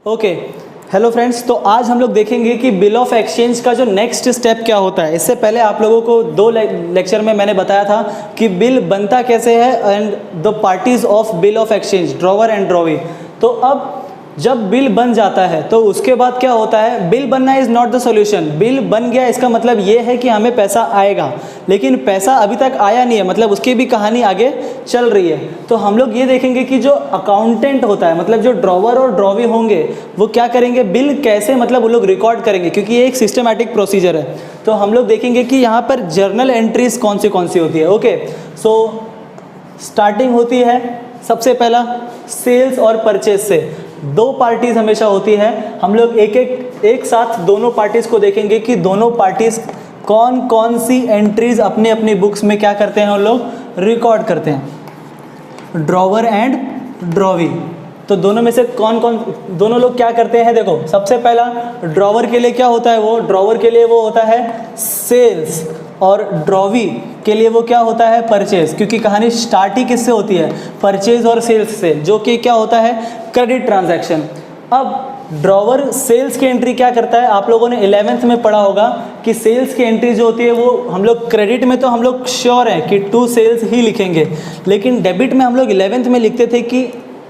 Okay, hello friends. तो आज हम लोग देखेंगे कि बिल ऑफ एक्सचेंज का जो नेक्स्ट स्टेप क्या होता है। इससे पहले आप लोगों को दो लेक्चर में मैंने बताया था कि बिल बनता कैसे है and the parties of bill of exchange, drawer and drawee. तो अब जब बिल बन जाता है तो उसके बाद क्या होता है, बिल बनना is not the solution. Bill बन गया इसका मतलब ये है कि हमें पैसा आएगा, लेकिन पैसा अभी तक आया नहीं है, मतलब उसकी भी कहानी आगे चल रही है। तो हम लोग ये देखेंगे कि जो अकाउंटेंट होता है, मतलब जो ड्रॉवर और ड्रॉवी होंगे, वो क्या करेंगे, बिल कैसे मतलब वो लोग रिकॉर्ड करेंगे, क्योंकि ये एक सिस्टमैटिक प्रोसीजर है। तो हम लोग देखेंगे कि यहाँ पर जर्नल एंट्रीज कौन सी होती है। ओके, सो स्टार्टिंग होती है सबसे पहला सेल्स और परचेज से। दो पार्टीज हमेशा होती है। हम लोग एक साथ दोनों पार्टीज को देखेंगे कि दोनों पार्टीज कौन कौन सी एंट्रीज अपने अपनी बुक्स में क्या करते हैं, हम लोग रिकॉर्ड करते हैं, ड्रॉवर एंड ड्रॉवी। तो दोनों में से कौन कौन दोनों लोग क्या करते हैं, देखो सबसे पहला ड्रॉवर के लिए क्या होता है, वो ड्रॉवर के लिए वो होता है सेल्स, और ड्रॉवी के लिए वो क्या होता है, परचेज। क्योंकि कहानी स्टार्ट ही किससे होती है, परचेज और सेल्स से, जो कि क्या होता है, क्रेडिट ट्रांजैक्शन। अब ड्रॉवर सेल्स की एंट्री क्या करता है, आप लोगों ने 11th में पढ़ा होगा कि सेल्स की एंट्री जो होती है वो हम लोग क्रेडिट में तो हम लोग श्योर हैं कि टू सेल्स ही लिखेंगे, लेकिन डेबिट में हम लोग 11th में लिखते थे कि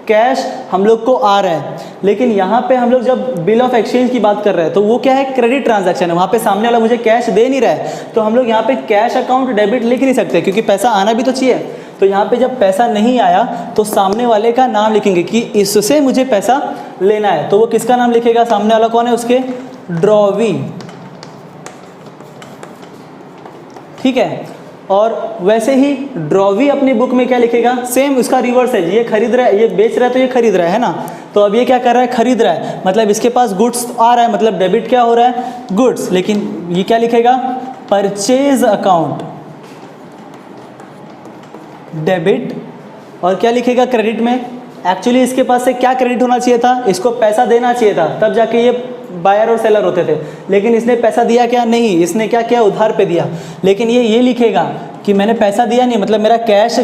कैश हम लोग को आ रहा है। लेकिन यहाँ पे हम लोग जब बिल ऑफ एक्सचेंज की बात कर रहे हैं तो वो क्या है, क्रेडिट ट्रांजैक्शन है, वहाँ पे सामने वाला मुझे कैश दे नहीं रहा है, तो हम लोग यहाँ पे कैश अकाउंट डेबिट लिख नहीं सकते, क्योंकि पैसा आना भी तो चाहिए। तो यहाँ पे जब पैसा नहीं आया तो सामने वाले का नाम लिखेंगे कि इससे मुझे पैसा लेना है, तो वो किसका नाम लिखेगा, सामने वाला कौन है, उसके ड्रॉवी। ठीक है। और वैसे ही ड्रॉवी अपनी बुक में क्या लिखेगा, सेम उसका रिवर्स है। ये खरीद रहा है, ये बेच रहा है, तो ये खरीद रहा है ना। तो अब ये क्या कर रहा है, खरीद रहा है, मतलब इसके पास गुड्स आ रहा है, मतलब डेबिट क्या हो रहा है, गुड्स। लेकिन ये क्या लिखेगा, परचेज अकाउंट डेबिट। और क्या लिखेगा क्रेडिट में, एक्चुअली इसके पास से क्या क्रेडिट होना चाहिए था, इसको पैसा देना चाहिए था, तब जाके ये बायर और सेलर होते थे। लेकिन इसने पैसा दिया क्या, नहीं, इसने क्या किया, उधार पे दिया। लेकिन ये लिखेगा कि मैंने पैसा दिया नहीं, मतलब मेरा cash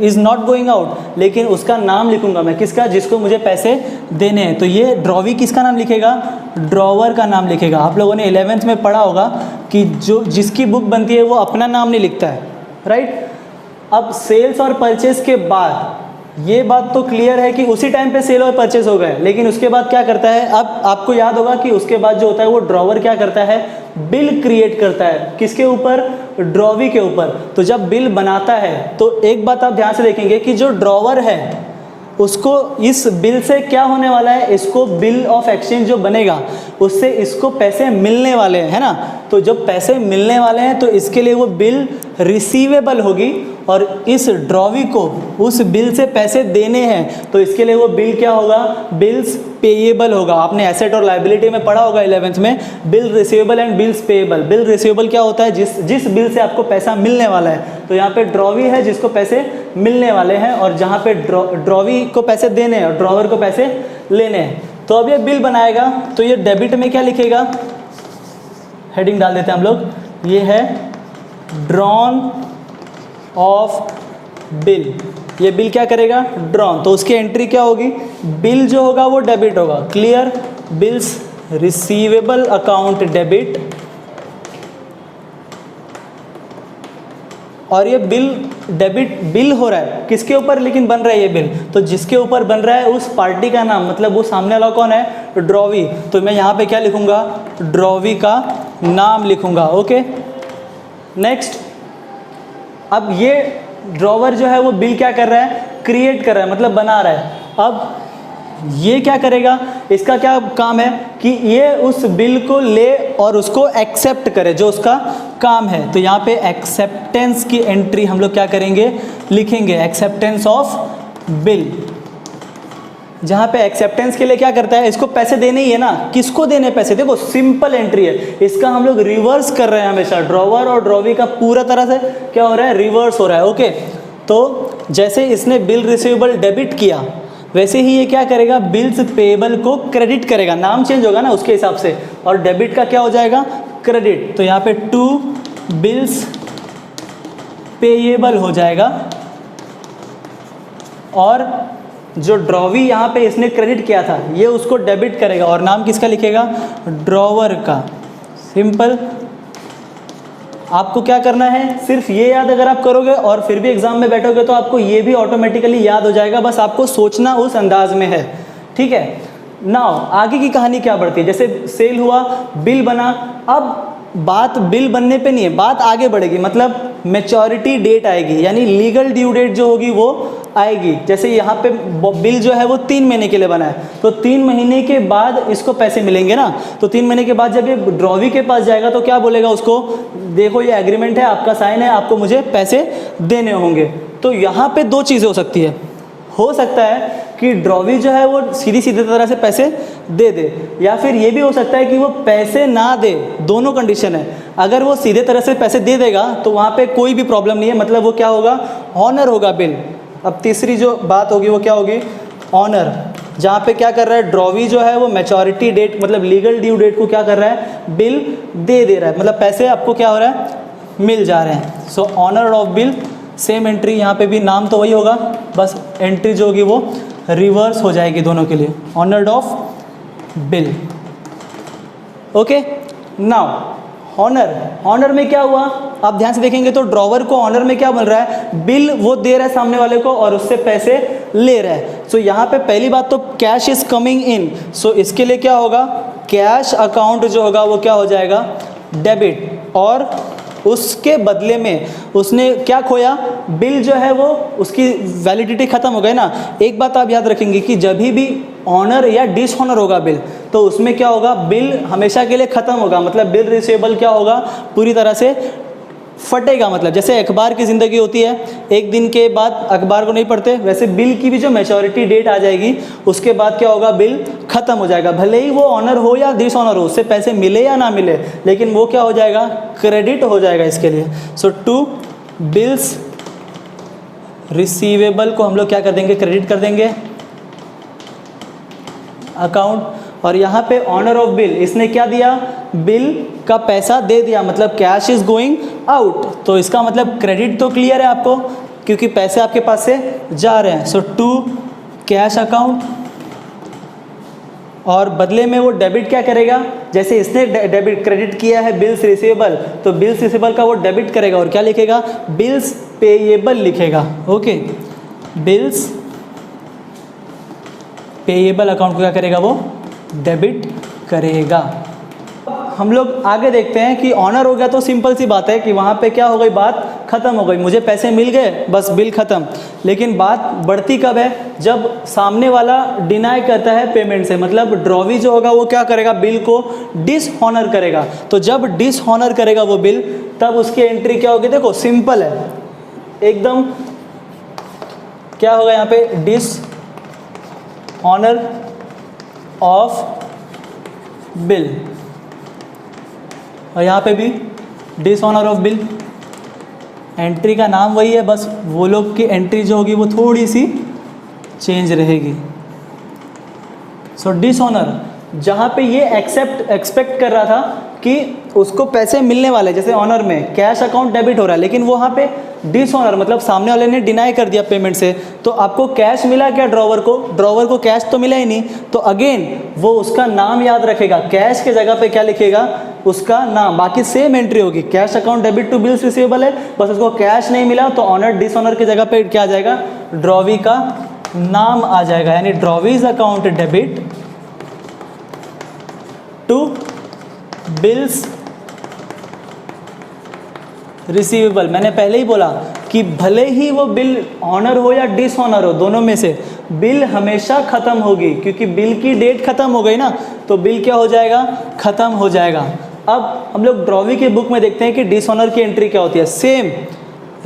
is not going out, लेकिन उसका नाम लिखूंगा मैं, किसका, जिसको मुझे पैसे देने हैं। तो ये ड्रॉवी किसका नाम लिखेगा, ड्रॉवर का नाम लिखेगा। आप लोगों ने 11th में पढ़ा होगा कि जो जिसकी बुक बनती है वो अपना नाम नहीं लिखता है, राइट। अब सेल्स और परचेज के बाद ये बात तो क्लियर है कि उसी टाइम पे सेल और परचेज हो गए, लेकिन उसके बाद क्या करता है, अब आपको याद होगा कि उसके बाद जो होता है वो ड्रॉवर क्या करता है, बिल क्रिएट करता है, किसके ऊपर, ड्रॉवी के ऊपर। तो जब बिल बनाता है तो एक बात आप ध्यान से देखेंगे कि जो ड्रॉवर है उसको इस बिल से क्या होने वाला है, इसको बिल ऑफ एक्सचेंज जो बनेगा उससे इसको पैसे मिलने वाले हैं, है ना। तो जब पैसे मिलने वाले हैं तो इसके लिए वो बिल रिसीवेबल होगी, और इस ड्रॉवी को उस बिल से पैसे देने हैं तो इसके लिए वो बिल क्या होगा, बिल्स पेएबल होगा। आपने एसेट और लायबिलिटी में पढ़ा होगा 11th में, bill receivable and bills payable. Bill receivable क्या होता है, जिस बिल से आपको पैसा मिलने वाला है। तो यहाँ पे ड्रॉवी है जिसको पैसे मिलने वाले हैं, और जहाँ पे ड्रॉवी को पैसे देने हैं और ड्रॉवर को पैसे लेने हैं। तो अब ये बिल बनाएगा तो ये डेबिट में क्या लिखेगा, हेडिंग डाल देते हैं हम लोग, ये है ड्रॉन ऑफ बिल। ये बिल क्या करेगा, ड्रॉन। तो उसकी एंट्री क्या होगी, बिल जो होगा वो डेबिट होगा, clear, bills receivable account debit. और ये बिल डेबिट बिल हो रहा है किसके ऊपर, लेकिन बन रहा है ये बिल, तो जिसके ऊपर बन रहा है उस पार्टी का नाम, मतलब वो सामने वाला कौन है, ड्रॉवी। तो मैं यहाँ पे क्या लिखूंगा, ड्रॉवी का नाम लिखूंगा। Okay, next. अब ये ड्रॉवर जो है वो बिल क्या कर रहा है, क्रिएट कर रहा है, मतलब बना रहा है। अब ये क्या करेगा, इसका क्या काम है कि ये उस बिल को ले और उसको एक्सेप्ट करे, जो उसका काम है। तो यहाँ पे एक्सेप्टेंस की एंट्री हम लोग क्या करेंगे, लिखेंगे, एक्सेप्टेंस ऑफ बिल। जहाँ पे एक्सेप्टेंस के लिए क्या करता है, इसको पैसे देने ही है ना, किसको देने पैसे, देखो सिंपल एंट्री है। इसका हम लोग रिवर्स कर रहे हैं हमेशा, ड्रॉवर और ड्रॉवी का पूरा तरह से क्या हो रहा है, रिवर्स हो रहा है। ओके, तो जैसे इसने बिल रिसीवेबल डेबिट किया, वैसे ही ये क्या करेगा, बिल्स पेएबल को क्रेडिट करेगा, नाम चेंज होगा ना उसके हिसाब से, और डेबिट का क्या हो जाएगा, क्रेडिट। तो यहाँ पे टू बिल्स पेएबल हो जाएगा, और जो ड्रॉवी यहाँ पे इसने क्रेडिट किया था ये उसको डेबिट करेगा और नाम किसका लिखेगा, ड्रॉवर का। सिंपल। आपको क्या करना है, सिर्फ ये याद अगर आप करोगे और फिर भी एग्जाम में बैठोगे तो आपको ये भी ऑटोमेटिकली याद हो जाएगा, बस आपको सोचना उस अंदाज में है। ठीक है, नाउ आगे की कहानी क्या बढ़ती है, जैसे सेल हुआ, बिल बना, अब बात बिल बनने पे नहीं है, बात आगे बढ़ेगी, मतलब मैच्योरिटी डेट आएगी, यानी लीगल ड्यू डेट जो होगी वो आएगी। जैसे यहाँ पे बिल जो है वो 3 महीने के लिए बना है, तो 3 महीने के बाद इसको पैसे मिलेंगे ना, तो 3 महीने के बाद जब ये ड्रॉवी के पास जाएगा तो क्या बोलेगा उसको, देखो ये एग्रीमेंट है, आपका साइन है, आपको मुझे पैसे देने होंगे। तो यहाँ पे 2 चीज़ें हो सकती है, हो सकता है कि ड्रॉवी जो है वो सीधी तरह से पैसे दे दे, या फिर ये भी हो सकता है कि वो पैसे ना दे, दोनों कंडीशन है। अगर वो सीधे तरह से पैसे दे देगा तो वहाँ पे कोई भी प्रॉब्लम नहीं है, मतलब वो क्या होगा, ऑनर होगा बिल। अब तीसरी जो बात होगी वो क्या होगी, ऑनर, जहाँ पे क्या कर रहा है, ड्रॉवी जो है वो मैच्योरिटी डेट मतलब लीगल ड्यू डेट को क्या कर रहा है, बिल दे रहा है, मतलब पैसे आपको क्या हो रहा है, मिल जा रहे हैं। So honour of bill, same entry, यहाँ पे भी नाम तो वही होगा, बस एंट्री जो होगी वो रिवर्स हो जाएगी दोनों के लिए, honoured of bill. Okay, now honour में क्या हुआ, आप ध्यान से देखेंगे तो ड्रॉवर को ऑनर में क्या मिल रहा है, बिल वो दे रहा है सामने वाले को और उससे पैसे ले रहा है। सो यहाँ पे पहली बात तो कैश इज कमिंग इन, सो इसके लिए क्या होगा, कैश अकाउंट जो होगा वो क्या हो जाएगा, डेबिट, और उसके बदले में उसने क्या खोया, बिल जो है वो उसकी वैलिडिटी ख़त्म हो गई ना। एक बात आप याद रखेंगे कि जब भी ऑनर या डिसऑनर होगा बिल, तो उसमें क्या होगा, बिल हमेशा के लिए ख़त्म होगा, मतलब बिल रिसीवेबल क्या होगा, पूरी तरह से फटेगा। मतलब जैसे अखबार की ज़िंदगी होती है, एक दिन के बाद अखबार को नहीं पढ़ते, वैसे बिल की भी जो मैच्योरिटी डेट आ जाएगी उसके बाद क्या होगा, बिल ख़त्म हो जाएगा। भले ही वो ऑनर हो या डिसऑनर हो, उससे पैसे मिले या ना मिले, लेकिन वो क्या हो जाएगा, क्रेडिट हो जाएगा इसके लिए। सो टू बिल्स रिसीवेबल को हम लोग क्या कर देंगे, क्रेडिट कर देंगे अकाउंट। और यहाँ पे ऑनर ऑफ बिल, इसने क्या दिया, बिल का पैसा दे दिया, मतलब कैश इज गोइंग आउट, तो इसका मतलब क्रेडिट तो क्लियर है आपको, क्योंकि पैसे आपके पास से जा रहे हैं। सो टू कैश अकाउंट, और बदले में वो डेबिट क्या करेगा, जैसे इसने डेबिट क्रेडिट किया है बिल्स रिसीवेबल, तो बिल्स रिसीवेबल का वो डेबिट करेगा और क्या लिखेगा, बिल्स पेएबल लिखेगा। ओके, बिल्स पेएबल अकाउंट को क्या करेगा, वो डेबिट करेगा। हम लोग आगे देखते हैं कि ऑनर हो गया तो सिंपल सी बात है कि वहाँ पे क्या हो गई, बात ख़त्म हो गई, मुझे पैसे मिल गए, बस बिल ख़त्म। लेकिन बात बढ़ती कब है, जब सामने वाला डिनाई करता है पेमेंट से, मतलब ड्रॉवी जो होगा वो क्या करेगा, बिल को डिसऑनर करेगा। तो जब डिसऑनर करेगा वो बिल, तब उसकी एंट्री क्या होगी, देखो सिंपल है एकदम, क्या होगा यहाँ पे, डिसऑनर ऑफ बिल, और यहाँ पे भी डिसऑनर ऑफ बिल। एंट्री का नाम वही है, बस वो लोग की एंट्री जो होगी वो थोड़ी सी चेंज रहेगी। सो डिसऑनर, जहाँ पे ये एक्सपेक्ट कर रहा था कि उसको पैसे मिलने वाले, जैसे ऑनर में कैश अकाउंट डेबिट हो रहा है, लेकिन वो वहाँ पे डिसऑनर मतलब सामने वाले ने डिनाई कर दिया पेमेंट से, तो आपको कैश मिला क्या, ड्रॉवर को कैश तो मिला ही नहीं। तो अगेन वो उसका नाम याद रखेगा, कैश के जगह पे क्या लिखेगा, उसका नाम, बाकी सेम एंट्री होगी, cash account debit to bills receivable है, बस उसको कैश नहीं मिला तो ऑनर डिसऑनर की जगह पे क्या आ जाएगा, ड्रॉवी का नाम आ जाएगा, यानी drawee's account debit to bills receivable. मैंने पहले ही बोला कि भले ही वो बिल ऑनर हो या डिसऑनर हो, दोनों में से बिल हमेशा ख़त्म होगी, क्योंकि बिल की डेट ख़त्म हो गई ना, तो बिल क्या हो जाएगा, ख़त्म हो जाएगा। अब हम लोग ड्रॉवी की बुक में देखते हैं कि डिसऑनर की एंट्री क्या होती है, सेम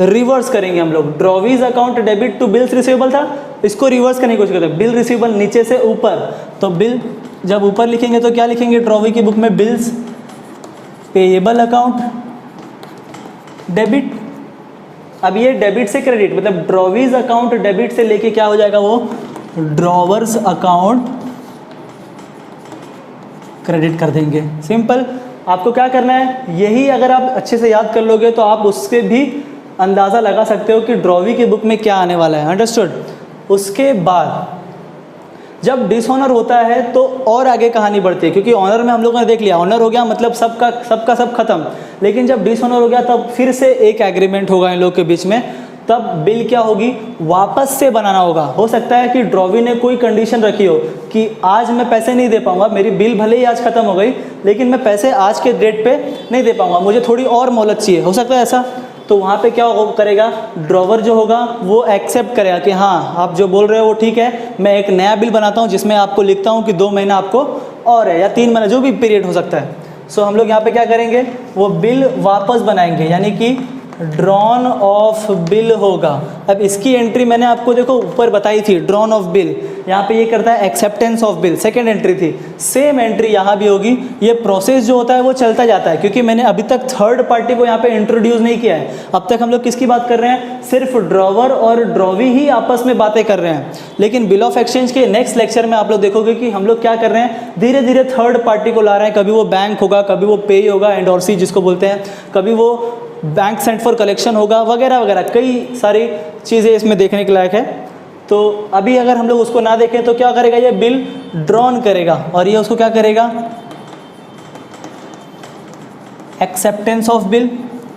रिवर्स करेंगे हम लोग। Drawee's account debit to bills receivable था, इसको रिवर्स करने की कोशिश करते हैं, बिल रिसीवेबल नीचे से ऊपर, तो बिल जब ऊपर लिखेंगे तो क्या लिखेंगे ड्रॉवी की बुक में, बिल्स पेएबल अकाउंट डेबिट। अब ये डेबिट से क्रेडिट, मतलब ड्रॉवीज अकाउंट डेबिट से लेके क्या हो जाएगा, वो ड्रॉवर्स अकाउंट क्रेडिट कर देंगे। सिंपल। आपको क्या करना है, यही अगर आप अच्छे से याद कर लोगे तो आप उससे भी अंदाज़ा लगा सकते हो कि ड्रॉवी की बुक में क्या आने वाला है। अंडरस्टूड। उसके बाद जब डिसऑनर होता है तो और आगे कहानी बढ़ती है, क्योंकि ऑनर में हम लोगों ने देख लिया, ऑनर हो गया मतलब सब खत्म। लेकिन जब डिसऑनर हो गया तब फिर से एक एग्रीमेंट होगा इन लोग के बीच में, तब बिल क्या होगी, वापस से बनाना होगा। हो सकता है कि ड्रॉवी ने कोई कंडीशन रखी हो कि आज मैं पैसे नहीं दे पाऊंगा, मेरी बिल भले ही आज खत्म हो गई लेकिन मैं पैसे आज के डेट पे नहीं दे पाऊंगा, मुझे थोड़ी और मोहलत चाहिए, हो सकता है ऐसा। तो वहाँ पे क्या करेगा, ड्रॉवर जो होगा वो एक्सेप्ट करेगा कि हाँ आप जो बोल रहे हो वो ठीक है, मैं एक नया बिल बनाता हूँ जिसमें आपको लिखता हूँ कि 2 महीना आपको और है या 3 महीना, जो भी पीरियड हो सकता है। सो हम लोग यहाँ पे क्या करेंगे, वो बिल वापस बनाएंगे, यानी कि ड्रॉन ऑफ बिल होगा। अब इसकी एंट्री मैंने आपको देखो ऊपर बताई थी, ड्रॉन ऑफ बिल, यहाँ पे ये करता है acceptance of bill, second entry थी। सेम एंट्री यहाँ भी होगी। ये प्रोसेस जो होता है वो चलता जाता है, क्योंकि मैंने अभी तक थर्ड पार्टी को यहाँ पे इंट्रोड्यूस नहीं किया है। अब तक हम लोग किसकी बात कर रहे हैं, सिर्फ ड्रॉवर और ड्रॉवी ही आपस में बातें कर रहे हैं। लेकिन बिल ऑफ एक्सचेंज के नेक्स्ट लेक्चर में आप लोग देखोगे कि हम लोग क्या कर रहे हैं, धीरे धीरे थर्ड पार्टी को ला रहे हैं। कभी वो बैंक होगा, कभी वो पे होगा, एंडोर्सी जिसको बोलते हैं, कभी वो बैंक सेंट फॉर कलेक्शन होगा, वगैरह वगैरह कई सारी चीज़ें इसमें देखने के लायक है। तो अभी अगर हम लोग उसको ना देखें तो क्या करेगा, ये बिल ड्रॉन करेगा और ये उसको क्या करेगा, acceptance of bill,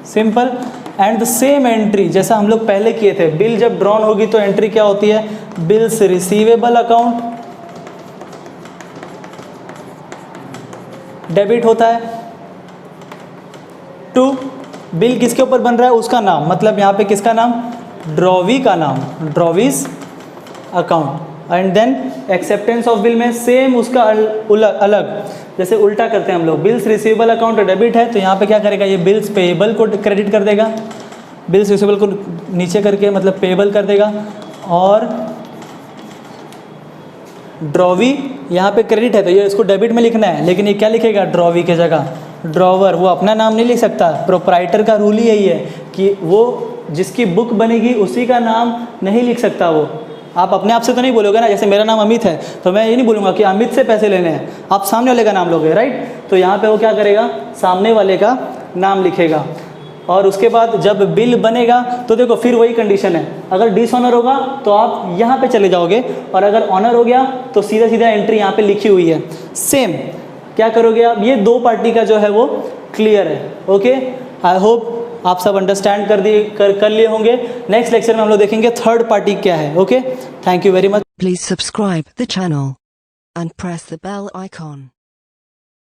simple. And the same entry जैसा हम लोग पहले किए थे, बिल जब ड्रॉन होगी तो एंट्री क्या होती है, बिल्स रिसीवेबल अकाउंट डेबिट होता है। टू, बिल किसके ऊपर बन रहा है, उसका नाम, मतलब यहाँ पे किसका नाम, ड्रॉवी का नाम, drawee's account. And then acceptance of bill में सेम उसका अलग, जैसे उल्टा करते हैं हम लोग, बिल्स रिसीवेबल अकाउंट डेबिट है तो यहाँ पे क्या करेगा, ये बिल्स पेएबल को क्रेडिट कर देगा, बिल्स रिसीवेबल को नीचे करके मतलब पेएबल कर देगा। और ड्रॉवी यहाँ पे क्रेडिट है तो ये इसको डेबिट में लिखना है, लेकिन ये क्या लिखेगा, ड्रॉवी के जगह ड्रॉवर। वो अपना नाम नहीं लिख सकता, प्रोप्राइटर का रूल ही यही है कि वो जिसकी बुक बनेगी उसी का नाम नहीं लिख सकता। वो आप अपने आप से तो नहीं बोलोगे ना, जैसे मेरा नाम अमित है तो मैं ये नहीं बोलूँगा कि अमित से पैसे लेने हैं, आप सामने वाले का नाम लोगे, राइट। तो यहाँ पे वो क्या करेगा, सामने वाले का नाम लिखेगा। और उसके बाद जब बिल बनेगा तो देखो फिर वही कंडीशन है, अगर डिसऑनर होगा तो आप यहाँ पे चले जाओगे, और अगर ऑनर हो गया तो सीधा सीधा एंट्री यहाँ पे लिखी हुई है। सेम क्या करोगे आप, ये दो पार्टी का जो है वो क्लियर है। ओके, आई होप आप सब अंडरस्टैंड कर लिए होंगे। नेक्स्ट लेक्चर में हम लोग देखेंगे थर्ड पार्टी क्या है। Okay, thank you very much. Please subscribe the channel and press the bell icon.